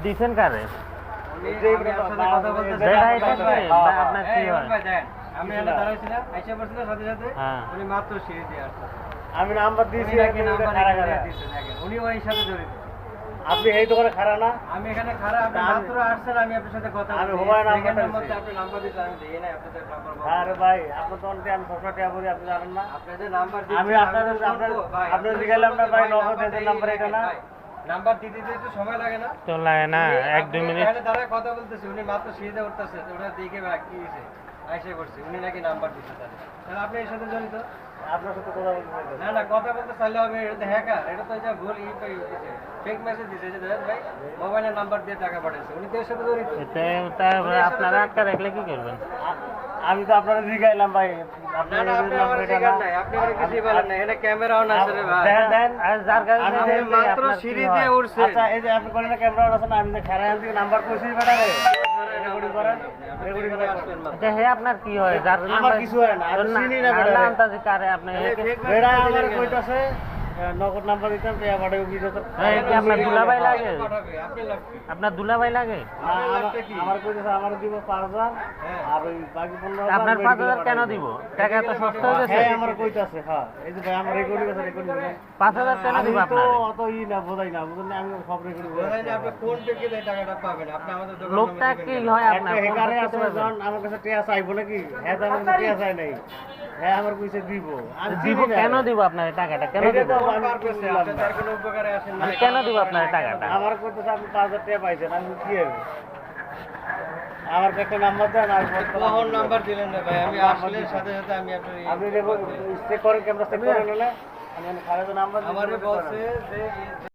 দিছেন কারে আমি নাম্বার দিয়েছি উনি ওই সাথে জড়িত। আপনি এই দোকানে খাড়া না? আমি এখানে খারাপ, আপনি মাত্র আসছেন, আমি আপনার সাথে কথা আমি বলছি। হুমায়ুন আহমেদ সেখানের বলছি। মধ্যে আপনি নাম্বার দিতে আমি দেই নাই, আপনাদের নাম্বার বলবো। আরে ভাই, আপনার দোকান থেকে আমি সবসময় টাকা করি, আপনি জানেন না? আপনাদের নাম্বার দিচ্ছি, আমি আপনাদের আপনাদের জিজ্ঞাসলাম না ভাই, নগদ এদের নাম্বার এটা না? নাম্বার দিতে দিতে একটু সময় লাগে না? তো লাগে না, উনি 1-2 মিনিট। এখানে দাঁড়ায় কথা বলতেছে, উনি মাত্র সিঁড়িতে উঠতেছে, তো ওটা দেখে ভাই কি হয়েছে আইসে করছে, উনি নাকি নাম্বার দিচ্ছে তাহলে আপনি এর সাথে জড়িত? আপনার সাথে কথা বলতে চাইছি। না না, কথা বলতে চাইলে হবে, এটা তো হ্যাকার, এটা তো যা ভুল দিচ্ছে, ফেক মেসেজ দিচ্ছে যে দেখেন ভাই মোবাইলের নাম্বার দিয়ে টাকা পাঠাইছে, উনি তো এর সাথে জড়িত। আপনারা আটকা রাখলে কি করবেন? আমি তো আপনারা জিজ্ঞাসলাম ভাই, না আপনার না, আপনি আমার জিগার নাই, আপনি আমার কিছুই বলেন না, এখানে ক্যামেরাও না আছে রে ভাই। দেন আর যার কাছে আমি দিয়েছে, মাত্র আপনার কি সিঁড়ি হয়? দিয়ে উঠছে। আচ্ছা, এই যে আপনি বলেন ক্যামেরা আছে না, আমি খাড়া থেকে নাম্বার কইছি বেটা রে, রেকর্ডিং করেন, রেকর্ডিং করেন। আচ্ছা, হে আপনার কি হয়? যার আমার নাম্বার কিছু হয় না, আমি চিনি না বেটা রে। আন্দাজে কারে আপনি বেড়া আমার কইতাছে নগদ নাম্বার দিতাম পেয়া পাঠাবে 20,000। এই কি আপনার দুলাভাই লাগে? আপনি লাভ কি? আপনার দুলাভাই লাগে? আমার কইতাছে আমার দিব 5,000 আর ওই বাকি 15,000 আপনার 5,000 কেন দিব? টাকা এত সস্তা হয়ে গেছে। হ্যাঁ আমার কইতাছে, হ্যাঁ এই যে ভাই আমার রেকর্ডিং আছে, রেকর্ডিং 5,000 কেন দিব তো আপনার? অত ই না বোঝাই না, বুঝলেন, আমি সব রেকর্ডিং বলেন যে আপনি কোন থেকে এই টাকাটা পাবেন, আপনি আমাদের দোকানে লোকটা কি হয় আপনার? একটা হেকারে আছে যখন আমার কাছে টিয়া চাইবো নাকি? হ্যাঁ তো আমার কাছে টিয়া চাই নাই, হ্যাঁ আমার কইছে দিব, আমি দিব চিনি না। কেন দিব আপনার এই টাকাটা? কেন এটা দিব? তো আমি পার করছে, বুঝলাম আপনি না। তার কোনো উপকারে আসেন না। আমি কেন দিব আপনার এই টাকাটা? আমার কইতেছে আপনি 5,000 টাকা পাইছেন, আমি কি হবে? আমার একটা নাম্বার দেন, আর কখন নাম্বার দিলেন না ভাই, আমি আসলে সাথে সাথে আমি আপনার আপনি চেক করেন, ক্যামেরা চেক করেন না? আমি খারাপ নাম্বার আমারে বলছে যে